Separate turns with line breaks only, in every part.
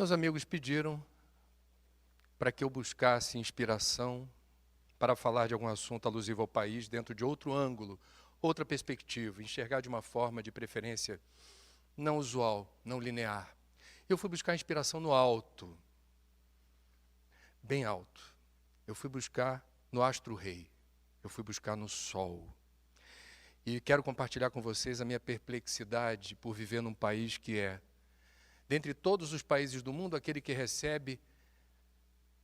Meus amigos pediram para que eu buscasse inspiração para falar de algum assunto alusivo ao país dentro de outro ângulo, outra perspectiva, enxergar de uma forma de preferência não usual, não linear. Eu fui buscar inspiração no alto, bem alto. Eu fui buscar no astro-rei, eu fui buscar no sol. E quero compartilhar com vocês a minha perplexidade por viver num país que é, dentre todos os países do mundo, aquele que recebe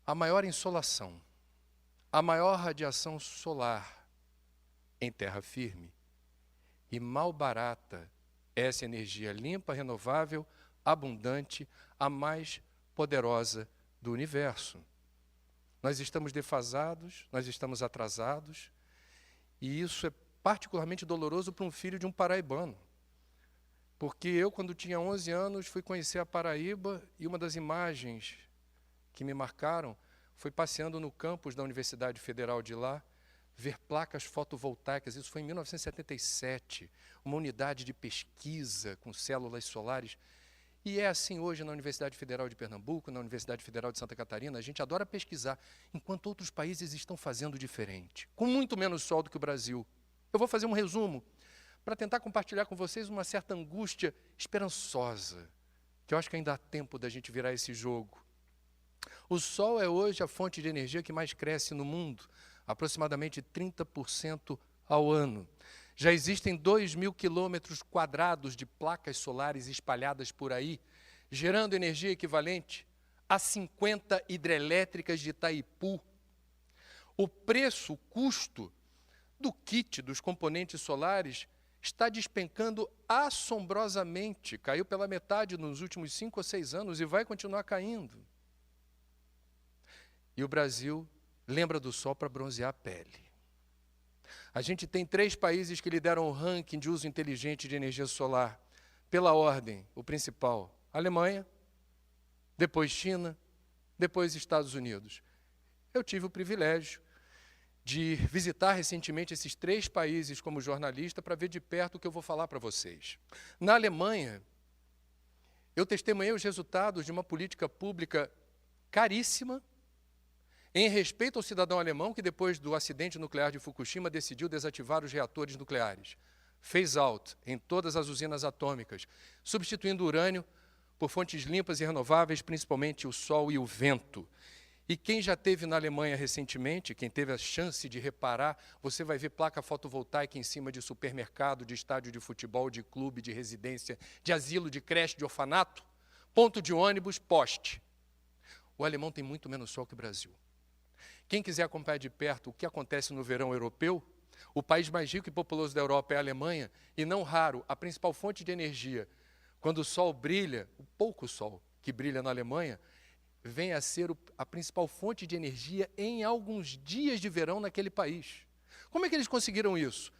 a maior insolação, a maior radiação solar em terra firme. E mal barata essa energia limpa, renovável, abundante, a mais poderosa do universo. Nós estamos defasados, nós estamos atrasados, e isso é particularmente doloroso para um filho de um paraibano. Porque eu, quando tinha 11 anos, fui conhecer a Paraíba e uma das imagens que me marcaram foi passeando no campus da Universidade Federal de lá, ver placas fotovoltaicas. Isso foi em 1977, uma unidade de pesquisa com células solares. E é assim hoje na Universidade Federal de Pernambuco, na Universidade Federal de Santa Catarina. A gente adora pesquisar, enquanto outros países estão fazendo diferente, com muito menos sol do que o Brasil. Eu vou fazer um resumo para tentar compartilhar com vocês uma certa angústia esperançosa, que eu acho que ainda há tempo da gente virar esse jogo. O sol é hoje a fonte de energia que mais cresce no mundo, aproximadamente 30% ao ano. Já existem 2.000 quilômetros quadrados de placas solares espalhadas por aí, gerando energia equivalente a 50 hidrelétricas de Itaipu. O preço, o custo do kit dos componentes solares está despencando assombrosamente. Caiu pela metade nos últimos 5 ou 6 anos e vai continuar caindo. E o Brasil lembra do sol para bronzear a pele. A gente tem 3 países que lideram o ranking de uso inteligente de energia solar. Pela ordem, o principal, Alemanha, depois China, depois Estados Unidos. Eu tive o privilégio de visitar recentemente esses 3 países como jornalista para ver de perto o que eu vou falar para vocês. Na Alemanha, eu testemunhei os resultados de uma política pública caríssima em respeito ao cidadão alemão que, depois do acidente nuclear de Fukushima, decidiu desativar os reatores nucleares. Phase out em todas as usinas atômicas, substituindo o urânio por fontes limpas e renováveis, principalmente o sol e o vento. E quem já esteve na Alemanha recentemente, quem teve a chance de reparar, você vai ver placa fotovoltaica em cima de supermercado, de estádio de futebol, de clube, de residência, de asilo, de creche, de orfanato, ponto de ônibus, poste. O alemão tem muito menos sol que o Brasil. Quem quiser acompanhar de perto o que acontece no verão europeu, o país mais rico e populoso da Europa é a Alemanha, e não raro, a principal fonte de energia, quando o sol brilha, o pouco sol que brilha na Alemanha, vem a ser a principal fonte de energia em alguns dias de verão naquele país. Como é que eles conseguiram isso?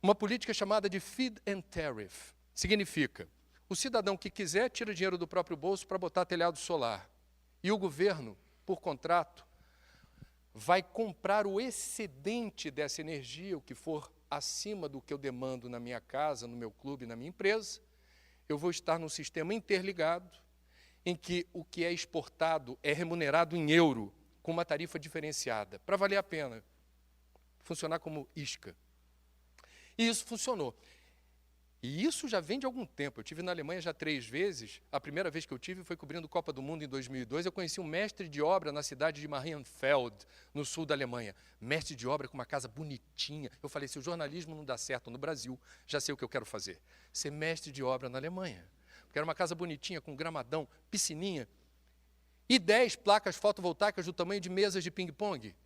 Uma política chamada de feed and tariff. Significa, o cidadão que quiser tira dinheiro do próprio bolso para botar telhado solar. E o governo, por contrato, vai comprar o excedente dessa energia, o que for acima do que eu demando na minha casa, no meu clube, na minha empresa. Eu vou estar num sistema interligado, em que o que é exportado é remunerado em euro, com uma tarifa diferenciada, para valer a pena, funcionar como isca. E isso funcionou. E isso já vem de algum tempo. Eu estive na Alemanha já 3 vezes. A primeira vez que eu tive foi cobrindo Copa do Mundo em 2002. Eu conheci um mestre de obra na cidade de Marienfeld, no sul da Alemanha. Mestre de obra com uma casa bonitinha. Eu falei, se o jornalismo não dá certo no Brasil, já sei o que eu quero fazer. Ser mestre de obra na Alemanha. Porque era uma casa bonitinha, com gramadão, piscininha, e 10 placas fotovoltaicas do tamanho de mesas de ping-pong.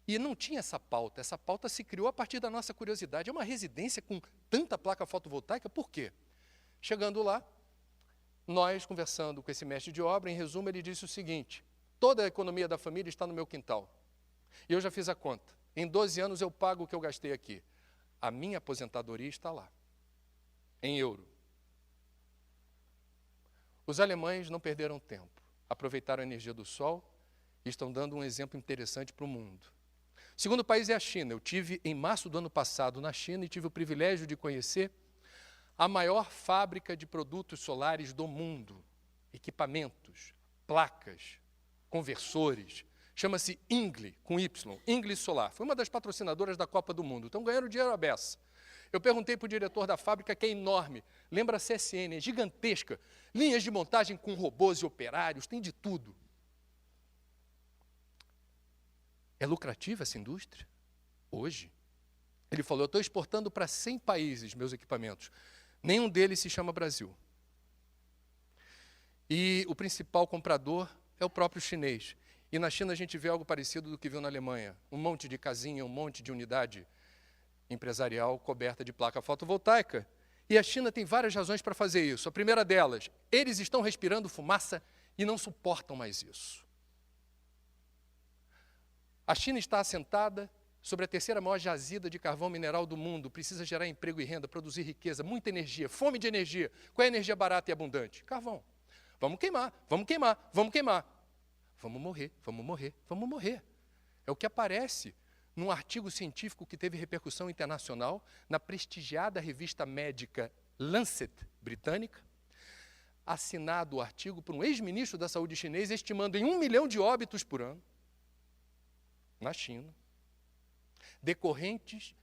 E não tinha essa pauta se criou a partir da nossa curiosidade. É uma residência com tanta placa fotovoltaica, por quê? Chegando lá, nós conversando com esse mestre de obra, em resumo, ele disse o seguinte, toda a economia da família está no meu quintal. E eu já fiz a conta. Em 12 anos eu pago o que eu gastei aqui. A minha aposentadoria está lá, em euro. Os alemães não perderam tempo, aproveitaram a energia do sol e estão dando um exemplo interessante para o mundo. O segundo país é a China. Eu tive em março do ano passado na China e tive o privilégio de conhecer a maior fábrica de produtos solares do mundo. equipamentos, placas, conversores. Chama-se Ingle, com Y, Ingle Solar. Foi uma das patrocinadoras da Copa do Mundo. Então ganharam dinheiro à beça. Eu perguntei para o diretor da fábrica, que é enorme, lembra a CSN, é gigantesca, linhas de montagem com robôs e operários, tem de tudo. É lucrativa essa indústria? Hoje? Ele falou, eu estou exportando para 100 países meus equipamentos. Nenhum deles se chama Brasil. E o principal comprador é o próprio chinês. E na China a gente vê algo parecido do que viu na Alemanha. Um monte de casinha, um monte de unidade empresarial coberta de placa fotovoltaica. E a China tem várias razões para fazer isso. A primeira delas, eles estão respirando fumaça e não suportam mais isso. A China está assentada sobre a terceira maior jazida de carvão mineral do mundo, precisa gerar emprego e renda, produzir riqueza, muita energia, fome de energia. Qual é a energia barata e abundante? Carvão. Vamos queimar, vamos queimar, vamos queimar. Vamos morrer, vamos morrer, vamos morrer. É o que aparece num artigo científico que teve repercussão internacional na prestigiada revista médica Lancet, britânica, assinado o artigo por um ex-ministro da saúde chinês, estimando em 1 milhão de óbitos por ano na China, decorrentes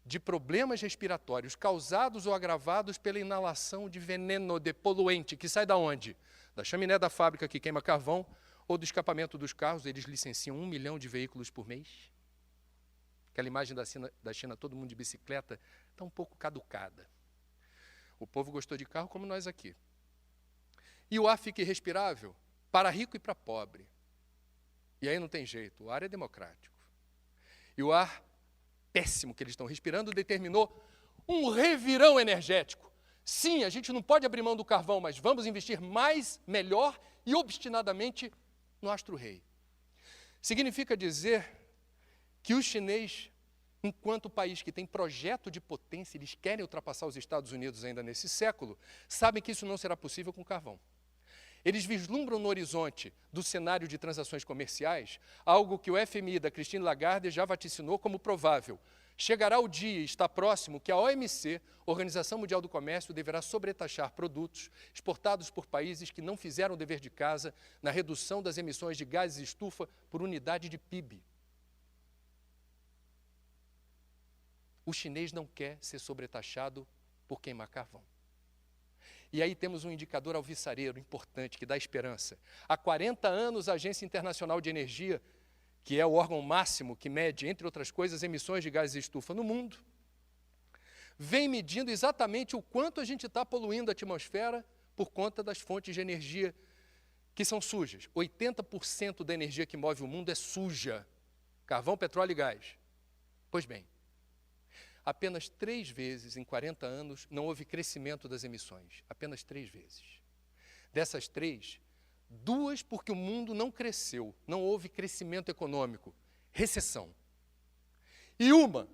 de problemas respiratórios causados ou agravados pela inalação de veneno, de poluente, que sai da onde? Da chaminé da fábrica que queima carvão ou do escapamento dos carros. Eles licenciam 1 milhão de veículos por mês. Aquela imagem da China, todo mundo de bicicleta, está um pouco caducada. O povo gostou de carro como nós aqui. E o ar fica irrespirável para rico e para pobre. E aí não tem jeito, o ar é democrático. E o ar péssimo que eles estão respirando determinou um revirão energético. Sim, a gente não pode abrir mão do carvão, mas vamos investir mais, melhor e obstinadamente no astro-rei. Significa dizer que o chinês, enquanto país que tem projeto de potência, eles querem ultrapassar os Estados Unidos ainda nesse século, sabem que isso não será possível com carvão. Eles vislumbram no horizonte do cenário de transações comerciais algo que o FMI da Christine Lagarde já vaticinou como provável. Chegará o dia, está próximo, que a OMC, Organização Mundial do Comércio, deverá sobretaxar produtos exportados por países que não fizeram o dever de casa na redução das emissões de gases de estufa por unidade de PIB. O chinês não quer ser sobretaxado por queimar carvão. E aí temos um indicador alvissareiro importante, que dá esperança. Há 40 anos, a Agência Internacional de Energia, que é o órgão máximo que mede, entre outras coisas, emissões de gases de estufa no mundo, vem medindo exatamente o quanto a gente está poluindo a atmosfera por conta das fontes de energia que são sujas. 80% da energia que move o mundo é suja. Carvão, petróleo e gás. Pois bem, apenas 3 vezes em 40 anos não houve crescimento das emissões. Apenas 3 vezes. Dessas 3, 2 porque o mundo não cresceu, não houve crescimento econômico, recessão. E uma,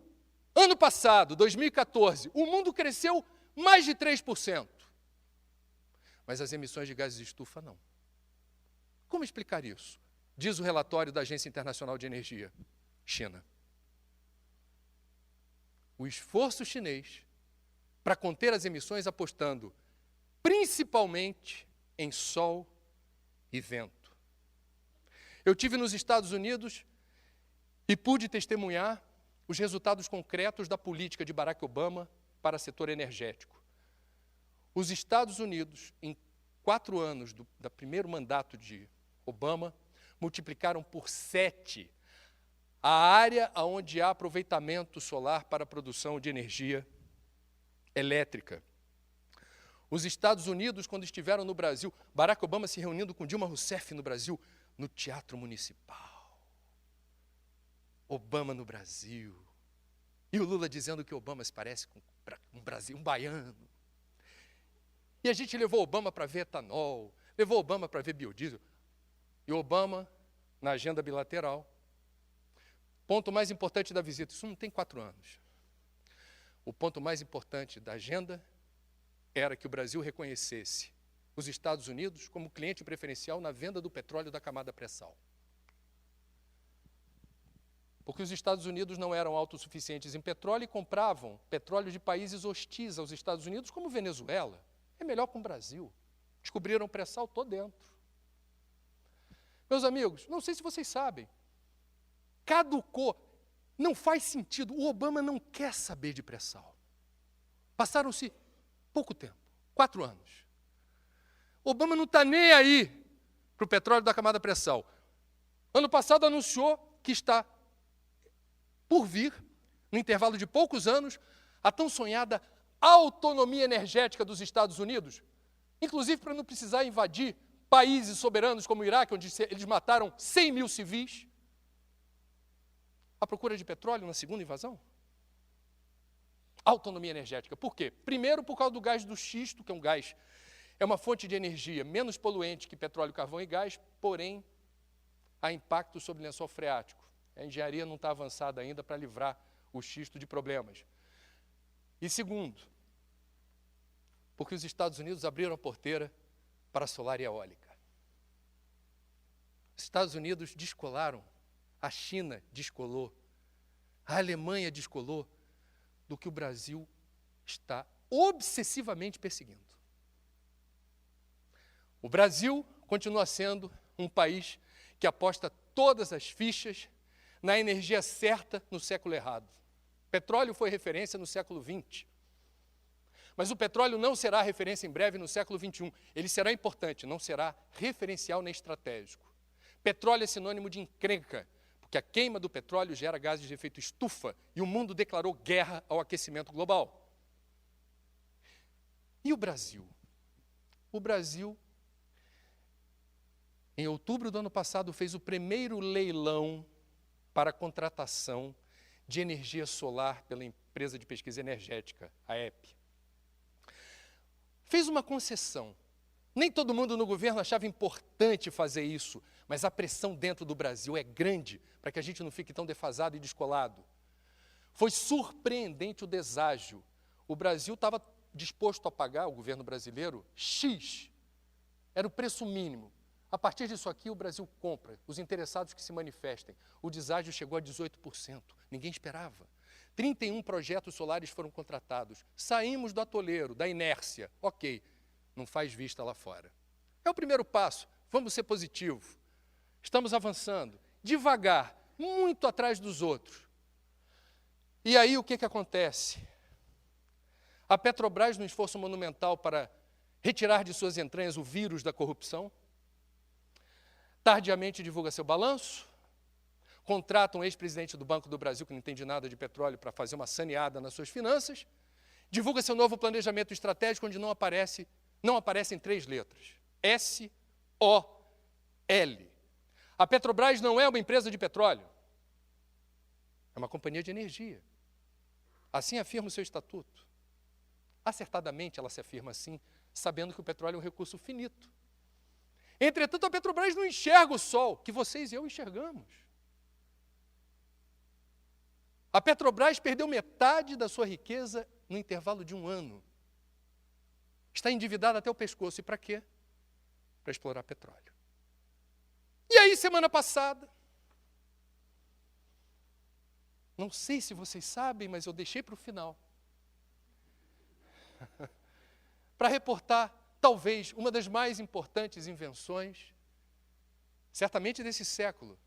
ano passado, 2014, o mundo cresceu mais de 3%. Mas as emissões de gases de estufa não. Como explicar isso? Diz o relatório da Agência Internacional de Energia, China. O esforço chinês para conter as emissões apostando principalmente em sol e vento. Eu tive nos Estados Unidos e pude testemunhar os resultados concretos da política de Barack Obama para o setor energético. Os Estados Unidos, em 4 anos do primeiro mandato de Obama, multiplicaram por 7 a área onde há aproveitamento solar para a produção de energia elétrica. Os Estados Unidos, quando estiveram no Brasil, Barack Obama se reunindo com Dilma Rousseff no Brasil, no Teatro Municipal. Obama no Brasil. E o Lula dizendo que Obama se parece com um baiano. E a gente levou Obama para ver etanol, levou Obama para ver biodiesel. E Obama, na agenda bilateral, ponto mais importante da visita, isso não tem 4 anos. O ponto mais importante da agenda era que o Brasil reconhecesse os Estados Unidos como cliente preferencial na venda do petróleo da camada pré-sal. Porque os Estados Unidos não eram autossuficientes em petróleo e compravam petróleo de países hostis aos Estados Unidos, como Venezuela. É melhor com o Brasil. Descobriram o pré-sal, estou dentro. Meus amigos, não sei se vocês sabem, caducou, não faz sentido, o Obama não quer saber de pré-sal. Passaram-se pouco tempo, 4 anos. Obama não está nem aí para o petróleo da camada pré-sal. Ano passado anunciou que está por vir, no intervalo de poucos anos, a tão sonhada autonomia energética dos Estados Unidos, inclusive para não precisar invadir países soberanos como o Iraque, onde eles mataram 100 mil civis. A procura de petróleo na segunda invasão? Autonomia energética. Por quê? Primeiro, por causa do gás do xisto, que é um gás, é uma fonte de energia menos poluente que petróleo, carvão e gás, porém, há impacto sobre o lençol freático. A engenharia não está avançada ainda para livrar o xisto de problemas. E segundo, porque os Estados Unidos abriram a porteira para a solar e eólica. Os Estados Unidos descolaram, a China descolou, a Alemanha descolou do que o Brasil está obsessivamente perseguindo. O Brasil continua sendo um país que aposta todas as fichas na energia certa no século errado. Petróleo foi referência no século XX. Mas o petróleo não será referência em breve no século XXI. Ele será importante, não será referencial nem estratégico. Petróleo é sinônimo de encrenca, porque a queima do petróleo gera gases de efeito estufa e o mundo declarou guerra ao aquecimento global. E o Brasil? O Brasil, em outubro do ano passado, fez o primeiro leilão para a contratação de energia solar pela empresa de pesquisa energética, a EPE. Fez uma concessão. Nem todo mundo no governo achava importante fazer isso, mas a pressão dentro do Brasil é grande para que a gente não fique tão defasado e descolado. Foi surpreendente o deságio. O Brasil estava disposto a pagar, o governo brasileiro, X. Era o preço mínimo. A partir disso aqui, o Brasil compra, os interessados que se manifestem. O deságio chegou a 18%, ninguém esperava. 31 projetos solares foram contratados. Saímos do atoleiro, da inércia. Ok, não faz vista lá fora. É o primeiro passo, vamos ser positivos. Estamos avançando, devagar, muito atrás dos outros. E aí o que acontece? A Petrobras, num esforço monumental para retirar de suas entranhas o vírus da corrupção, tardiamente divulga seu balanço, contrata um ex-presidente do Banco do Brasil, que não entende nada de petróleo, para fazer uma saneada nas suas finanças, divulga seu novo planejamento estratégico, onde não aparecem 3 letras, S-O-L. A Petrobras não é uma empresa de petróleo, é uma companhia de energia. Assim afirma o seu estatuto. Acertadamente ela se afirma assim, sabendo que o petróleo é um recurso finito. Entretanto, a Petrobras não enxerga o sol, que vocês e eu enxergamos. A Petrobras perdeu metade da sua riqueza no intervalo de 1 ano. Está endividada até o pescoço. E para quê? Para explorar petróleo. E aí, semana passada, não sei se vocês sabem, mas eu deixei para o final, para reportar, talvez, uma das mais importantes invenções, certamente desse século,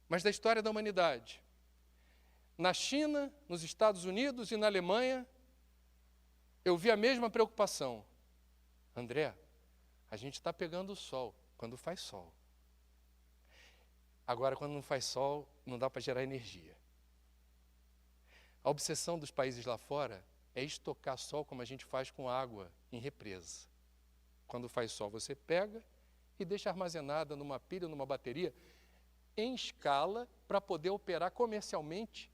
mas da história da humanidade. Na China, nos Estados Unidos e na Alemanha, eu vi a mesma preocupação. André, a gente está pegando o sol quando faz sol. Agora, quando não faz sol, não dá para gerar energia. A obsessão dos países lá fora é estocar sol como a gente faz com água em represa. Quando faz sol, você pega e deixa armazenada numa pilha, numa bateria, em escala, para poder operar comercialmente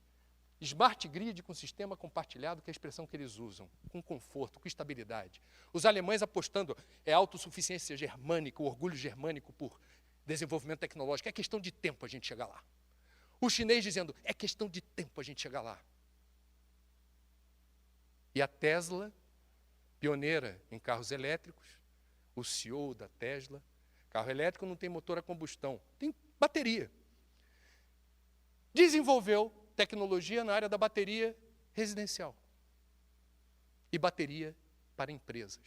smart grid com sistema compartilhado, que é a expressão que eles usam, com conforto, com estabilidade. Os alemães apostando autossuficiência germânica, o orgulho germânico por desenvolvimento tecnológico. É questão de tempo a gente chegar lá. O chinês dizendo, é questão de tempo a gente chegar lá. E a Tesla, pioneira em carros elétricos, o CEO da Tesla, carro elétrico não tem motor a combustão, tem bateria. Desenvolveu tecnologia na área da bateria residencial e bateria para empresas.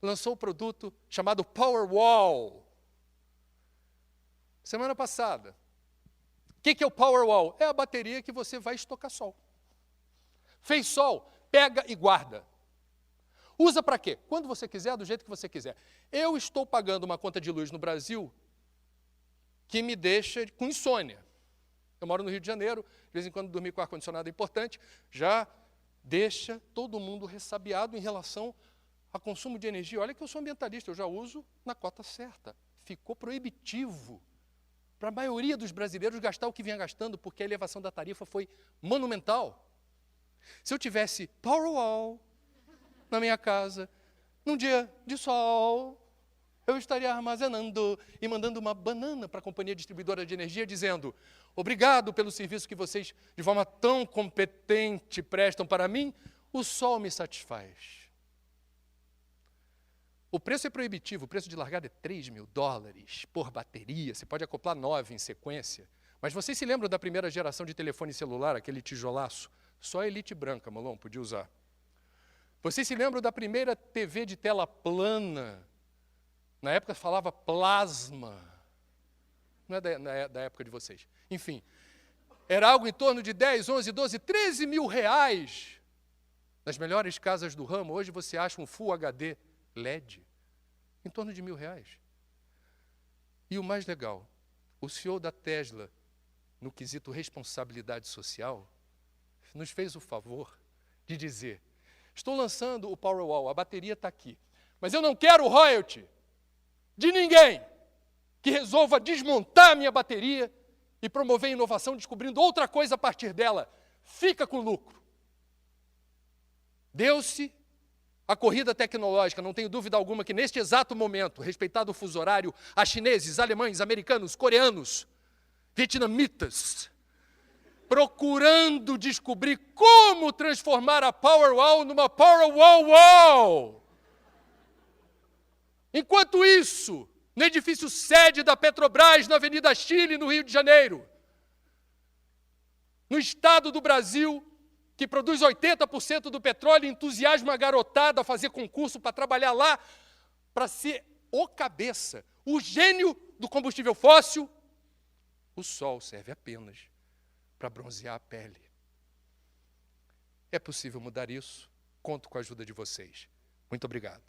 lançou um produto chamado Powerwall. Semana passada. O que é o Powerwall? É a bateria que você vai estocar sol. Fez sol, pega e guarda. Usa para quê? Quando você quiser, do jeito que você quiser. Eu estou pagando uma conta de luz no Brasil que me deixa com insônia. Eu moro no Rio de Janeiro, de vez em quando dormir com ar-condicionado é importante, já deixa todo mundo ressabiado em relação a consumo de energia. Olha que eu sou ambientalista, eu já uso na cota certa. Ficou proibitivo para a maioria dos brasileiros gastar o que vinha gastando, porque a elevação da tarifa foi monumental. Se eu tivesse Powerwall na minha casa, num dia de sol, eu estaria armazenando e mandando uma banana para a companhia distribuidora de energia, dizendo: obrigado pelo serviço que vocês, de forma tão competente, prestam para mim, o sol me satisfaz. O preço é proibitivo, o preço de largada é $3.000 por bateria, você pode acoplar 9 em sequência. Mas vocês se lembram da primeira geração de telefone celular, aquele tijolaço? Só a elite branca, Molon, podia usar. Vocês se lembram da primeira TV de tela plana? Na época falava plasma. Não é da época de vocês. Enfim, era algo em torno de 10, 11, 12, 13 mil reais. Nas melhores casas do ramo, hoje você acha um Full HD LED em torno de R$1.000. E o mais legal, o CEO da Tesla, no quesito responsabilidade social, nos fez o favor de dizer: estou lançando o Powerwall, a bateria está aqui, mas eu não quero royalty de ninguém que resolva desmontar a minha bateria e promover inovação descobrindo outra coisa a partir dela. Fica com lucro. Deu-se a corrida tecnológica, não tenho dúvida alguma que neste exato momento, respeitado o fuso horário, há chineses, alemães, americanos, coreanos, vietnamitas, procurando descobrir como transformar a Powerwall numa Powerwall. Enquanto isso, no edifício sede da Petrobras, na Avenida Chile, no Rio de Janeiro, no estado do Brasil, que produz 80% do petróleo, entusiasma a garotada a fazer concurso para trabalhar lá, para ser o cabeça, o gênio do combustível fóssil, o sol serve apenas para bronzear a pele. É possível mudar isso? Conto com a ajuda de vocês. Muito obrigado.